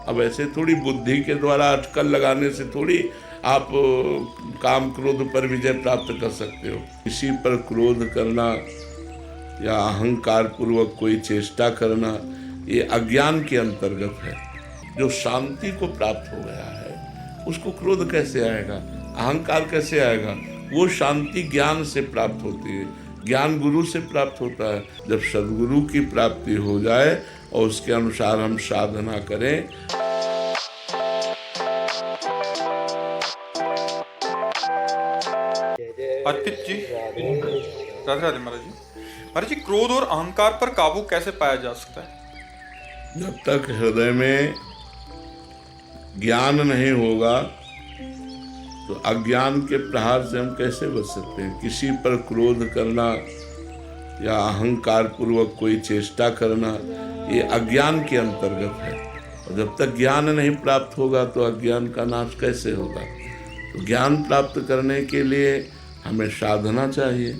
अब ऐसे थोड़ी बुद्धि के द्वारा अटकल लगाने से थोड़ी आप काम क्रोध पर विजय प्राप्त कर सकते हो। किसी पर क्रोध करना या अहंकार पूर्वक कोई चेष्टा करना ये अज्ञान के अंतर्गत है। जो शांति को प्राप्त हो गया है उसको क्रोध कैसे आएगा, अहंकार कैसे आएगा? वो शांति ज्ञान से प्राप्त होती है, ज्ञान गुरु से प्राप्त होता है। जब सद्गुरु की प्राप्ति हो जाए और उसके अनुसार हम साधना करें। अर्पित जी, राधे राधे महाराज जी। महाराज जी, क्रोध और अहंकार पर काबू कैसे पाया जा सकता है? जब तक हृदय में ज्ञान नहीं होगा तो अज्ञान के प्रहार से हम कैसे बच सकते हैं? किसी पर क्रोध करना या अहंकार पूर्वक कोई चेष्टा करना ये अज्ञान के अंतर्गत है। और जब तक ज्ञान नहीं प्राप्त होगा तो अज्ञान का नाश कैसे होगा? तो ज्ञान प्राप्त करने के लिए हमें साधना चाहिए,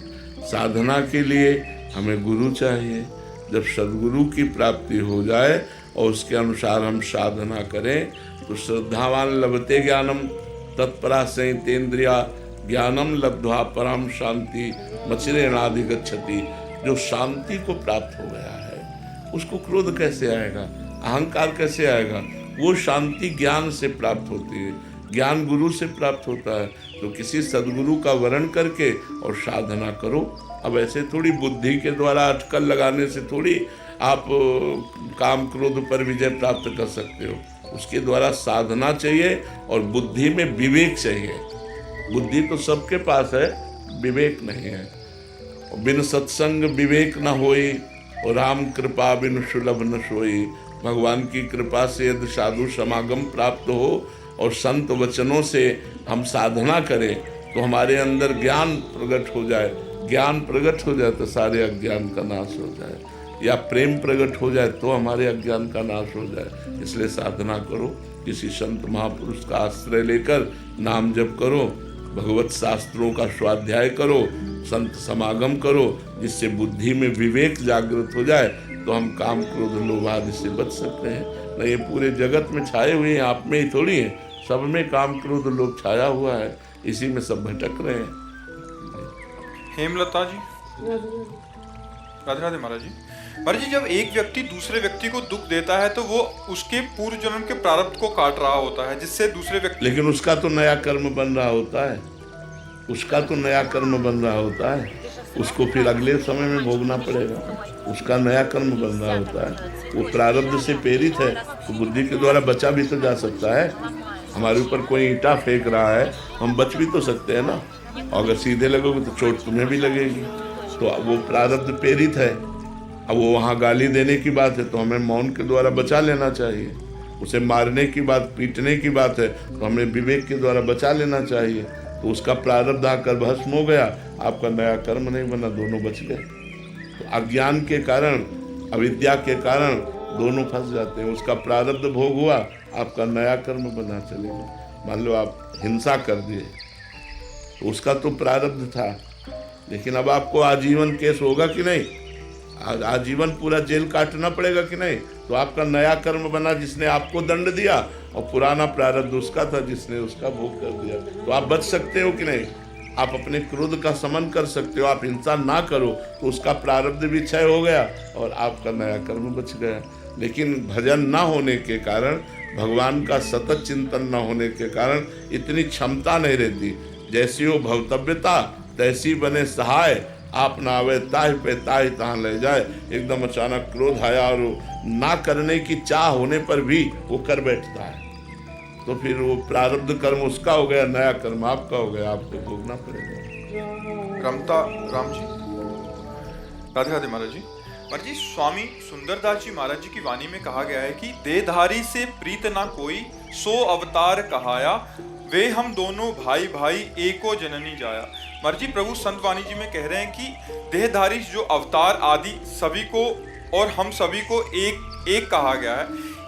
साधना के लिए हमें गुरु चाहिए। जब सद्गुरु की प्राप्ति हो जाए और उसके अनुसार हम साधना करें तो श्रद्धावान लभते ज्ञानम तत्परा संयतेन्द्रिया ज्ञानम लब्ध्वा परम शांति मचिरेणाधिगच्छति। जो शांति को प्राप्त हो गया है उसको क्रोध कैसे आएगा, अहंकार कैसे आएगा? वो शांति ज्ञान से प्राप्त होती है, ज्ञान गुरु से प्राप्त होता है। तो किसी सद्गुरु का वरण करके और साधना करो। अब ऐसे थोड़ी बुद्धि के द्वारा अटकल लगाने से थोड़ी आप काम क्रोध पर विजय प्राप्त कर सकते हो। उसके द्वारा साधना चाहिए और बुद्धि में विवेक चाहिए। बुद्धि तो सबके पास है, विवेक नहीं है। बिन सत्संग विवेक न होई और राम कृपा बिन सुलभ न सोई। भगवान की कृपा से यदि साधु समागम प्राप्त हो और संत वचनों से हम साधना करें तो हमारे अंदर ज्ञान प्रकट हो जाए। ज्ञान प्रकट हो जाए तो सारे अज्ञान का नाश हो जाए, या प्रेम प्रकट हो जाए तो हमारे अज्ञान का नाश हो जाए। इसलिए साधना करो, किसी संत महापुरुष का आश्रय लेकर नाम जप करो, भगवत शास्त्रों का स्वाध्याय करो, संत समागम करो, जिससे बुद्धि में विवेक जागृत हो जाए तो हम काम क्रोध लोभ आदि से बच सकते हैं। नहीं, ये पूरे जगत में छाए हुए हैं, आप में ही थोड़ी है, सब में काम क्रोध लोभ छाया हुआ है, इसी में सब भटक रहे हैं। हेमलता जी, राधे राधे महाराज जी। महाराज जी, जब एक व्यक्ति दूसरे व्यक्ति को दुख देता है तो वो उसके पूर्व जन्म के प्रारब्ध को काट रहा होता है, जिससे दूसरे व्यक्ति, लेकिन उसका तो नया कर्म बन रहा होता है, उसका तो नया कर्म बन रहा होता है, उसको फिर अगले समय में भोगना पड़ेगा। उसका नया कर्म बन रहा होता है, वो प्रारब्ध से प्रेरित है, तो बुद्धि के द्वारा बचा भी तो जा सकता है। हमारे ऊपर कोई ईंटा फेंक रहा है, हम बच भी तो सकते हैं ना। अगर सीधे लगोगे तो चोट तुम्हें भी लगेगी, तो वो प्रारब्ध प्रेरित है। अब वो वहाँ गाली देने की बात है तो हमें मौन के द्वारा बचा लेना चाहिए। उसे मारने की बात, पीटने की बात है तो हमें विवेक के द्वारा बचा लेना चाहिए। तो उसका प्रारब्ध आकर भस्म हो गया, आपका नया कर्म नहीं बना, दोनों बच गए। तो अज्ञान के कारण, अविद्या के कारण दोनों फंस जाते हैं। उसका प्रारब्ध भोग हुआ, आपका नया कर्म बना चलेगा। मान लो आप हिंसा कर दिए तो उसका तो प्रारब्ध था, लेकिन अब आपको आजीवन केस होगा कि नहीं, आजीवन पूरा जेल काटना पड़ेगा कि नहीं? तो आपका नया कर्म बना जिसने आपको दंड दिया, और पुराना प्रारब्ध उसका था जिसने उसका भोग कर दिया। तो आप बच सकते हो कि नहीं? आप अपने क्रोध का समन कर सकते हो, आप हिंसा ना करो तो उसका प्रारब्ध भी क्षय हो गया और आपका नया कर्म बच गया। लेकिन भजन ना होने के कारण, भगवान का सतत चिंतन न होने के कारण इतनी क्षमता नहीं रहती। जैसी हो भवतव्यता तैसी बने सहाय, आप ना आवे ताहि पे ताहि तहाँ ले जाए। एकदम अचानक क्रोध आया और ना करने की चाह होने पर भी वो कर बैठता है, तो फिर वो प्रारब्ध कर्म उसका हो गया, नया कर्म आपका हो गया, आपको भोगना पड़ेगा। रमता राम जी, राधे राधे महाराज जी। महाराज जी, स्वामी सुंदरदास जी महाराज जी की वाणी में कहा गया है कि देहधारी से प्रीत ना कोई, सो अवतार कहाया, वे हम दोनों भाई भाई एको जननी जाया। महाराज जी, प्रभु संत वाणी जी में कह रहे हैं कि देहधारी जो अवतार आदि सभी को और हम सभी को एक कहा गया है।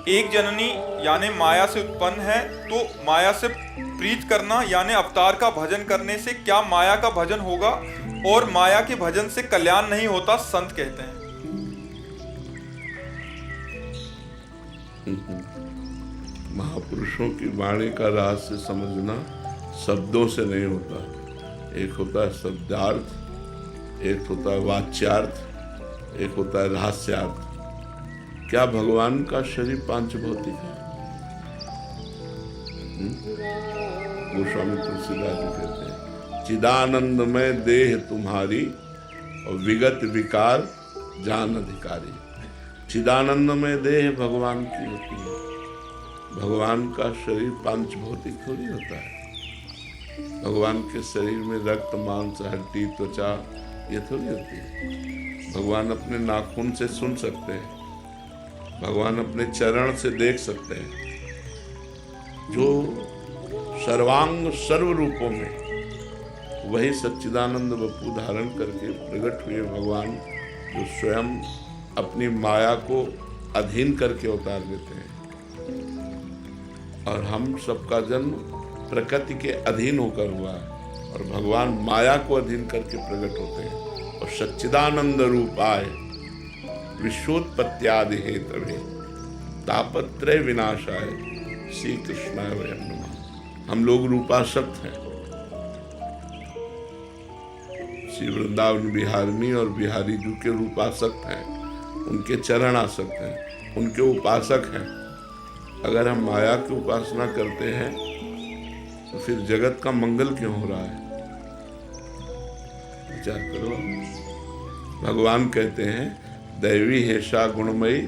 एक जननी यानी माया से उत्पन्न है, तो माया से प्रीत करना यानी अवतार का भजन करने से क्या माया का भजन होगा, और माया के भजन से कल्याण नहीं होता, संत कहते हैं। महापुरुषों की वाणी का रहस्य समझना शब्दों से नहीं होता। एक होता है शब्दार्थ, एक होता है वाच्यार्थ, एक होता है रहस्यार्थ। क्या भगवान का शरीर पांच भौतिक है? गोस्वामी तुलसीदास जी कहते हैं, चिदानंदमय देह तुम्हारी और विगत विकार जान अधिकारी। चिदानंदमय देह भगवान की होती है। भगवान का शरीर पांच भौतिक थोड़ी होता है। भगवान के शरीर में रक्त, मांस, हड्डी, त्वचा ये थोड़ी होती है। भगवान अपने नाखून से सुन सकते हैं, भगवान अपने चरण से देख सकते हैं। जो सर्वांग सर्व रूपों में वही सच्चिदानंद वपु धारण करके प्रकट हुए भगवान, जो स्वयं अपनी माया को अधीन करके अवतार लेते हैं। और हम सबका जन्म प्रकृति के अधीन होकर हुआ है और भगवान माया को अधीन करके प्रकट होते हैं। और सच्चिदानंद रूप आए विश्वोत्पत्त्यादि हेतवे तापत्रय विनाशाय श्री कृष्णाय वयं नमः। हम लोग रूपासक्त हैं। श्री वृंदावन बिहारिणी और बिहारी जी के रूपासक्त हैं, उनके चरण आसक्त हैं, उनके उपासक हैं। अगर हम माया की उपासना करते हैं तो फिर जगत का मंगल क्यों हो रहा है? विचार करो। भगवान कहते हैं, दैवी हेषा गुणमयी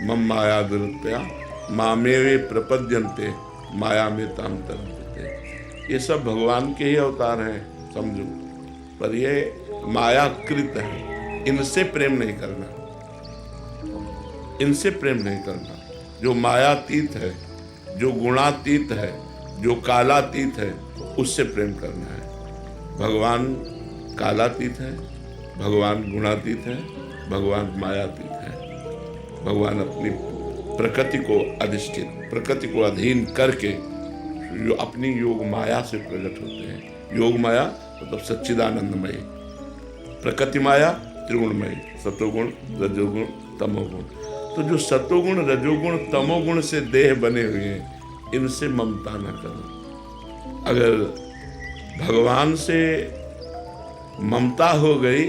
मम माया दुरत्या मामेवे प्रपद्यन्ते माया में ताम तरन्ते। ये सब भगवान के ही अवतार हैं, समझो। पर ये मायाकृत है, इनसे प्रेम नहीं करना, इनसे प्रेम नहीं करना। जो मायातीत है, जो गुणातीत है, जो कालातीत है, उससे प्रेम करना है। भगवान कालातीत है, भगवान गुणातीत है, भगवान मायातीत है। भगवान अपनी प्रकृति को अधिष्ठित, प्रकृति को अधीन करके जो अपनी योग माया से प्रकट होते हैं। योग माया मतलब सच्चिदानंदमय, प्रकृति माया त्रिगुणमय, सतोगुण, रजोगुण, तमोगुण। तो जो सतोगुण, रजोगुण, तमोगुण से देह बने हुए हैं, इनसे ममता न करो। अगर भगवान से ममता हो गई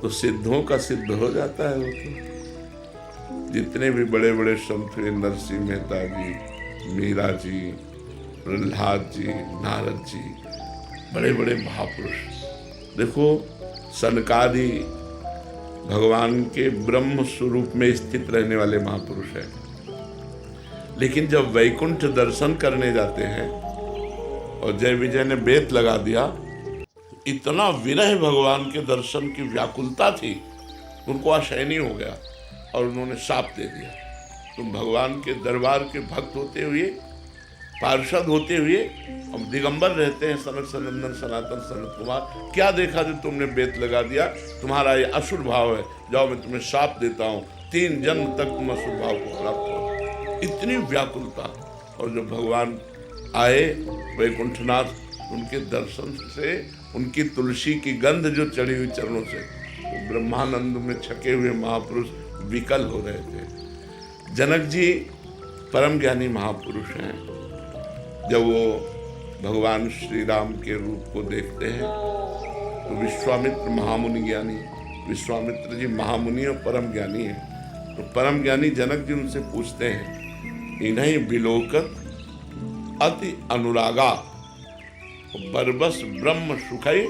तो सिद्धों का सिद्ध हो जाता है। वो तो जितने भी बड़े बड़े संत हुए, नरसिंह मेहता जी, मीरा जी, प्रहलाद जी, नारद जी, बड़े बड़े महापुरुष, देखो सनकादि भगवान के ब्रह्म स्वरूप में स्थित रहने वाले महापुरुष हैं। लेकिन जब वैकुंठ दर्शन करने जाते हैं और जय विजय ने बेत लगा दिया, इतना विरह भगवान के दर्शन की व्याकुलता थी, उनको असहनीय हो गया और उन्होंने शाप दे दिया, तुम भगवान के दरबार के भक्त होते हुए, पार्षद होते हुए, हम दिगंबर रहते हैं, सनक सनंदन सनातन सनत कुमार, क्या देखा जो तुमने बेत लगा दिया? तुम्हारा ये असुर भाव है, जाओ मैं तुम्हें शाप देता हूँ, 3 जन्म तक तुम असुर भाव को प्राप्त हो। इतनी व्याकुलता। और जब भगवान आए वैकुंठनाथ, उनके दर्शन से, उनकी तुलसी की गंध जो चढ़ी हुई चरणों से, वो ब्रह्मानंद में छके हुए महापुरुष विकल हो रहे थे। जनक जी परम ज्ञानी महापुरुष हैं। जब वो भगवान श्री राम के रूप को देखते हैं तो विश्वामित्र महामुनि ज्ञानी, विश्वामित्र जी महामुनि और परम ज्ञानी हैं। तो परम ज्ञानी जनक जी उनसे पूछते हैं, इन्हीं बिलोकत अति अनुरागा बरबस ब्रह्म सुखई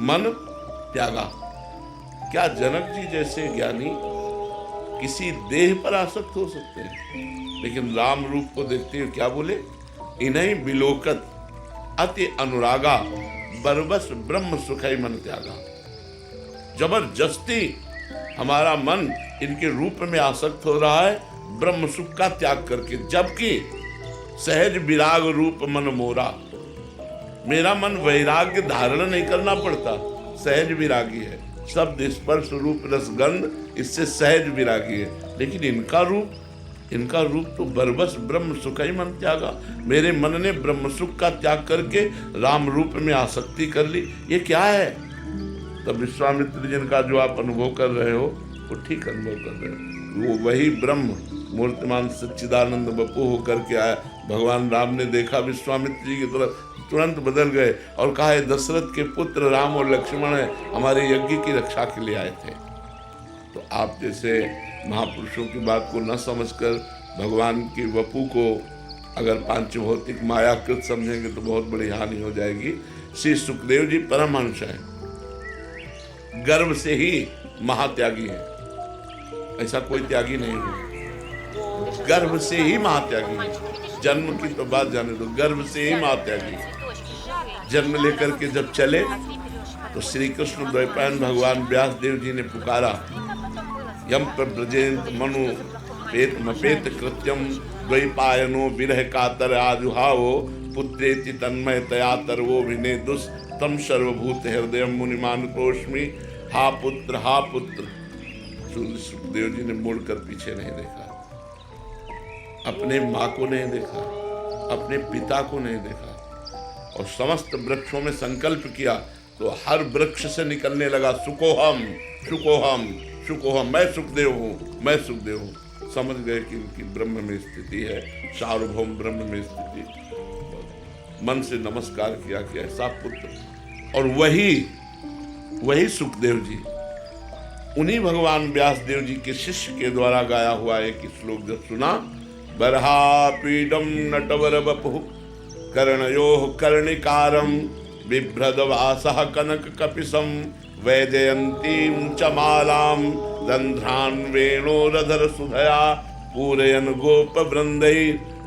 मन त्यागा। क्या जनक जी जैसे ज्ञानी किसी देह पर आसक्त हो सकते हैं? लेकिन राम रूप को देखते हुए क्या बोले? इन्हीं बिलोकत अति अनुरागा बरबस ब्रह्म सुखई मन त्यागा। जबरदस्ती हमारा मन इनके रूप में आसक्त हो रहा है, ब्रह्म सुख का त्याग करके, जबकि सहज विराग रूप मन मोरा। मेरा मन वैराग्य धारण नहीं करना पड़ता, सहज विरागी है, शब्द स्पर्श रूप रसगंध, इससे सहज विरागी है। लेकिन इनका रूप तो बरबस ब्रह्म सुख ही मन त्यागा। मेरे मन ने ब्रह्म सुख का त्याग करके राम रूप में आसक्ति कर ली, ये क्या है? तब विश्वामित्र जिनका जो आप अनुभव कर रहे हो वो ठीक अनुभव कर रहे हो। वो वही ब्रह्म मूर्तिमान सच्चिदानंद बपू होकर के आया, भगवान राम ने देखा विश्वामित्र जी की तरफ, तुरंत बदल गए और कहा ये दशरथ के पुत्र राम और लक्ष्मण है, हमारे यज्ञ की रक्षा के लिए आए थे। तो आप जैसे महापुरुषों की बात को न समझकर भगवान की वपु को अगर पांचभौतिक मायाकृत समझेंगे तो बहुत बड़ी हानि हो जाएगी। श्री सुखदेव जी परमहंस हैं, गर्भ से ही महात्यागी है, ऐसा कोई त्यागी नहीं है। गर्भ से ही महात्यागी है, जन्म की तो बात जाने दो, गर्भ से ही महात्यागी है। जन्म लेकर के जब चले तो श्री कृष्ण द्वैपायन भगवान व्यास देव जी ने पुकारा, यम प्रव्रजेंत मनु पेत कृत्यम द्वैपायनो विरह कातर आजुहावो पुत्रेति तन्मय तया तरवो विने दुस तम सर्वभूत हृदय मुनिमानुतोष्मि। हा पुत्र हा पुत्र। सुखदेव जी ने मुड़कर पीछे नहीं देखा, अपने माँ को नहीं देखा, अपने पिता को नहीं देखा, और समस्त वृक्षों में संकल्प किया तो हर वृक्ष से निकलने लगा सुकोहम सुकोहम सुकोहम, मैं सुखदेव हूँ, मैं सुखदेव हूँ। समझ गए कि इनकी ब्रह्म में स्थिति है, सार्वभौम ब्रह्म में स्थिति। मन से नमस्कार किया कि ऐसा पुत्र। और वही सुखदेव जी, उन्हीं भगवान व्यास देव जी के शिष्य के द्वारा गाया हुआ एक श्लोक जब सुना, बरहा पीडम नटवर बपु कर्णयोः कर्णिकारम बिभ्रदवासः कनक कपिसम वैजयंतीं च मालां रंध्रान् वेणोरधर सुधया पूरयन् गोप वृंदै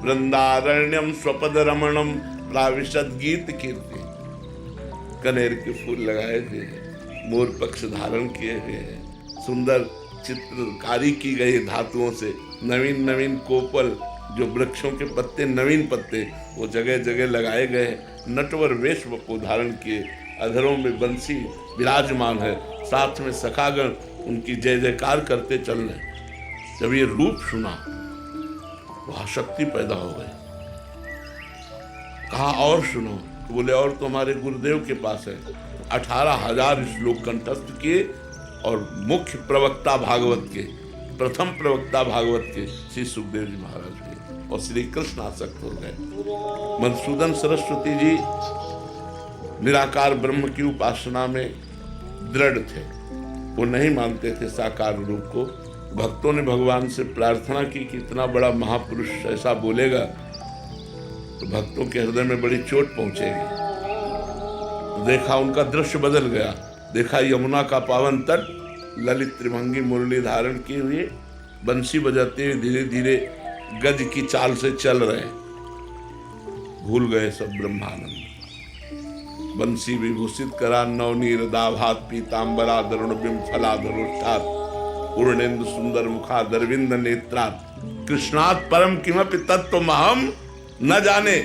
वृंदारण्यम स्वपद रमणम प्राविशद गीत कीर्ति। कनेर के फूल लगाए थे, मोर पक्ष धारण किए हुए हैं, सुंदर चित्रकारी की गई धातुओं से, नवीन नवीन कोपल जो वृक्षों के पत्ते, नवीन पत्ते वो जगह जगह लगाए गए, नटवर वेश को धारण किए, अधरों में बंसी विराजमान है, साथ में सखागण उनकी जय जयकार करते चल रहे। जब ये रूप सुना तो आसक्ति पैदा हो गई। कहा और सुनो, तो बोले और तो हमारे गुरुदेव के पास है। 18,000 श्लोक कंठस्थ किए और मुख्य प्रवक्ता भागवत के, प्रथम प्रवक्ता भागवत के श्री सुखदेव जी महाराज हुए और श्री कृष्ण आसक्त हो गए। मधुसूदन सरस्वती जी निराकार ब्रह्म की उपासना में दृढ़ थे, वो नहीं मानते थे साकार रूप को। भक्तों ने भगवान से प्रार्थना की कि इतना बड़ा महापुरुष ऐसा बोलेगा तो भक्तों के हृदय में बड़ी चोट पहुंचेगी। देखा उनका दृश्य बदल गया, देखा यमुना का पावन तट, ललित त्रिभंगी मुरली धारण किए हुए बंसी बजाते हुए धीरे धीरे गज की चाल से चल रहे। भूल गए सब ब्रह्मानंद। बंसी विभूषित करा नवनीर दाभात पीतांबरा दरुण बिंब फलाधरोष्ठात पूर्णेन्दु सुंदर मुखा दरविंद नेत्रात कृष्णात् परम किमपि तत्व महम न जाने।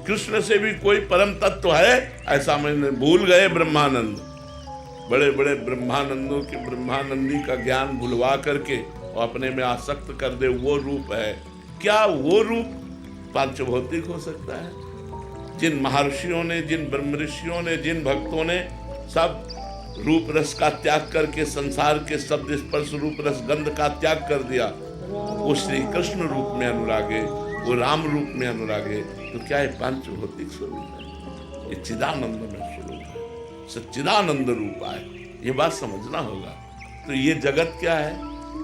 कृष्ण से भी कोई परम तत्व है ऐसा मैंने भूल गए ब्रह्मानंद। बड़े बड़े ब्रह्मानंदों के ब्रह्मानंदी का ज्ञान भुलवा करके और अपने में आसक्त कर दे, वो रूप है। क्या वो रूप पांचभौतिक हो सकता है? जिन महर्षियों ने, जिन ब्रह्म ऋषियों ने, जिन भक्तों ने सब रूप रस का त्याग करके संसार के शब्द स्पर्श रूप रस गंध का त्याग कर दिया, वो श्री कृष्ण रूप में अनुरागे, वो राम रूप में अनुरागे, तो क्या है पांचभौतिक स्वरूप है? ये चिदानंद में स्वरूप है, सच्चिदानंद रूप है। ये बात समझना होगा। तो ये जगत क्या है?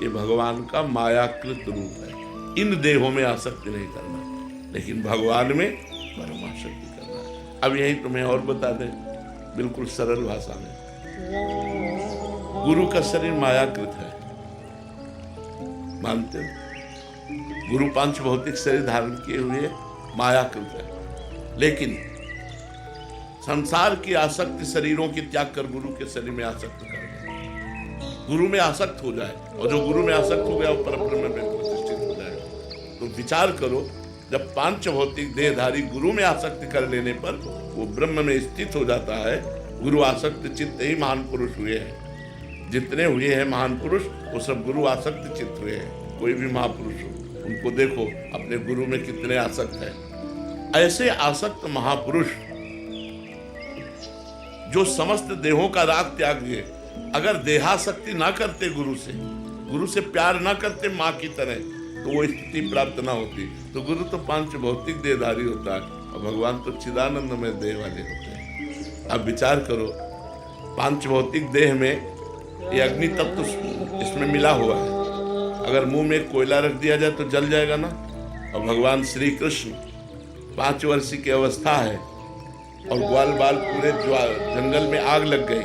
ये भगवान का मायाकृत रूप है। इन देहों में आसक्ति नहीं करना, लेकिन भगवान में परमासक्ति करना। अब यही तुम्हें और बता दें बिल्कुल सरल भाषा में, गुरु का शरीर मायाकृत है, मानते हो? गुरु पांच भौतिक शरीर धारण किए हुए मायाकृत है, लेकिन संसार की आसक्ति शरीरों की त्याग कर गुरु के शरीर में आसक्त कर दे। गुरु में आसक्त हो जाए, और जो गुरु में आसक्त हो गया वो परब्रह्म में प्रतिष्ठित हो जाए। तो विचार करो, जब पांच भौतिक देहधारी गुरु में आसक्ति कर लेने पर वो ब्रह्म में स्थित हो जाता है। गुरु आसक्त चित्त ही महान पुरुष हुए हैं। जितने हुए हैं महान पुरुष वो सब गुरु आसक्त चित्त हुए हैं। कोई भी महापुरुष हो, उनको देखो अपने गुरु में कितने आसक्त हैं। ऐसे आसक्त महापुरुष जो समस्त देहों का राग त्याग दिए, अगर देहासक्ति ना करते, गुरु से प्यार ना करते माँ की तरह, तो वो स्थिति प्राप्त ना होती। तो गुरु तो पांच भौतिक देहधारी होता है और भगवान तो चिदानंद में देह वाले होते हैं। अब विचार करो, पांच भौतिक देह में ये अग्नि तत्व तो इसमें मिला हुआ है, अगर मुंह में कोयला रख दिया जाए तो जल जाएगा ना। और भगवान श्री कृष्ण 5 वर्ष की अवस्था है और ग्वाल बाल पूरे जंगल में आग लग गई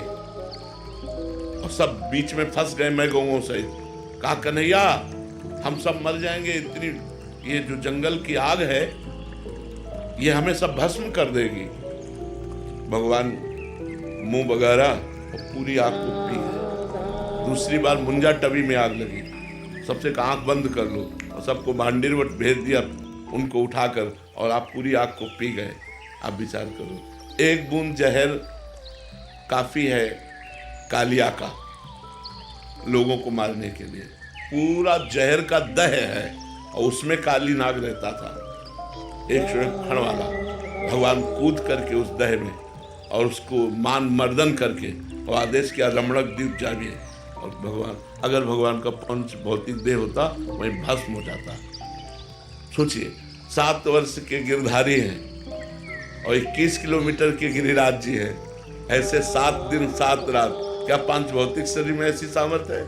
और सब बीच में फंस गए, मैं गौओं सहित। कहा कन्हैया हम सब मर जाएंगे, इतनी ये जो जंगल की आग है ये हमें सब भस्म कर देगी। भगवान मुंह बगारा और पूरी आग को पी गए। दूसरी बार मुंजा टबी में आग लगी, सबसे कहा आंख बंद कर लो और सबको भांडीरवट भेज दिया उनको उठाकर, और आप पूरी आग को पी गए। आप विचार करो, एक बूंद जहर काफी है कालिया का लोगों को मारने के लिए, पूरा जहर का दह है और उसमें काली नाग रहता था, एक क्षण वाला। भगवान कूद करके उस दह में और उसको मान मर्दन करके और आदेश किया रमणक द्वीप जाइए। और भगवान, अगर भगवान का पंच भौतिक देह होता वहीं भस्म हो जाता। सोचिए, 7 वर्ष के गिरधारी हैं और 21 किलोमीटर के गिरिराज जी हैं, ऐसे 7 दिन 7 रात, क्या पांच भौतिक शरीर में ऐसी सामर्थ्य है?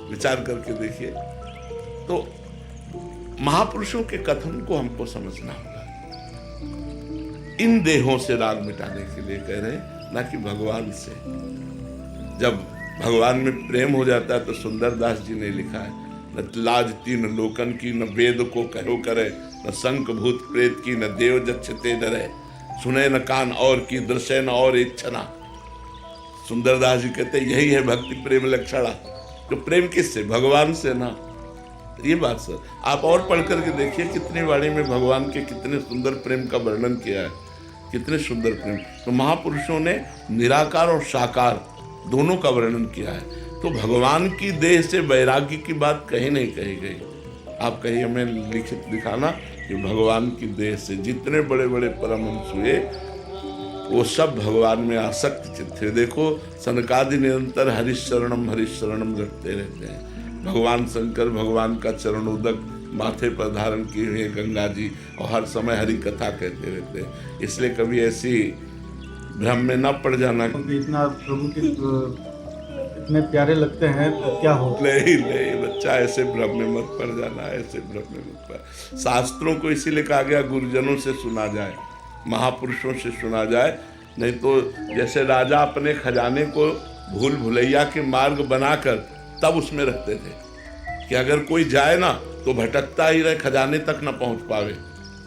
विचार करके देखिए। तो महापुरुषों के कथन को हमको समझना होगा। इन देहों से राग मिटाने के लिए कह रहे हैं, ना कि भगवान से। जब भगवान में प्रेम हो जाता है तो सुंदरदास जी ने लिखा है, न लाज तीन लोकन की, न वेद को कहो करे, न शंख भूत प्रेत की, न देव जक्षते डरे, सुने न कान और की, दृश्य न और इच्छना। सुंदरदास जी कहते यही है भक्ति प्रेम लक्षणा। तो प्रेम किससे? भगवान से ना। ये बात सर आप और पढ़ करके देखिए, कितनी वाणी में भगवान के कितने सुंदर प्रेम का वर्णन किया है, कितने सुंदर प्रेम। तो महापुरुषों ने निराकार और साकार दोनों का वर्णन किया है। तो भगवान की देह से वैराग्य की बात कहीं नहीं कही गई। आप कहीं हमें लिखित दिखाना कि भगवान की देह से जितने बड़े बड़े परमहंस हुए वो सब भगवान में आसक्त चित्त थे। देखो, सनकादि निरंतर हरिशरणम रटते रहते हैं। भगवान शंकर भगवान का चरणोदक माथे पर धारण किए हुए गंगा जी और हर समय हरि कथा कहते रहते हैं। इसलिए कभी ऐसी भ्रम में न पड़ जाना। इतना प्रभु के इतने प्यारे लगते हैं तो क्या हो? नहीं बच्चा, ऐसे भ्रम में मत पड़ जाना, ऐसे भ्रम में मत पड़। शास्त्रों को इसीलिए कहा गया गुरुजनों से सुना जाए, महापुरुषों से सुना जाए। नहीं तो जैसे राजा अपने खजाने को भूल भुलैया के मार्ग बनाकर तब उसमें रखते थे कि अगर कोई जाए ना तो भटकता ही रहे, खजाने तक ना पहुंच पावे।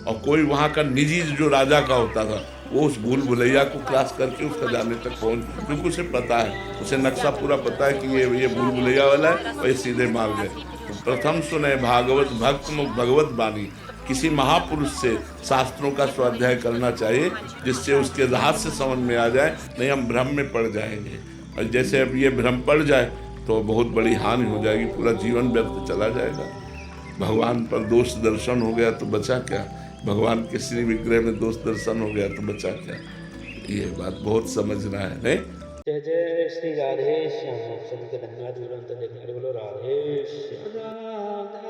और कोई वहाँ का निजी जो राजा का होता था वो उस भूल भुलैया को क्रॉस करके उस खजाने तक पहुंच, क्योंकि उसे पता है, उसे नक्शा पूरा पता है कि ये भूल भुलैया वाला है और ये सीधे मार्ग है। तो प्रथम सुने भागवत भक्त मुख भगवत बानी। किसी महापुरुष से शास्त्रों का स्वाध्याय करना चाहिए जिससे उसके रहस्य समझ में आ जाए, नहीं हम भ्रम में पड़ जाएंगे। और जैसे अब ये भ्रम पड़ जाए तो बहुत बड़ी हानि हो जाएगी, पूरा जीवन व्यर्थ चला जाएगा। भगवान पर दोष दर्शन हो गया तो बचा क्या, भगवान के श्री विग्रह में दोष दर्शन हो गया तो बचा क्या। ये बात बहुत समझना है, नहीं? जय जय श्री राधे श्याम। सभी के धन्यवाद। बोलो राधे श्याम।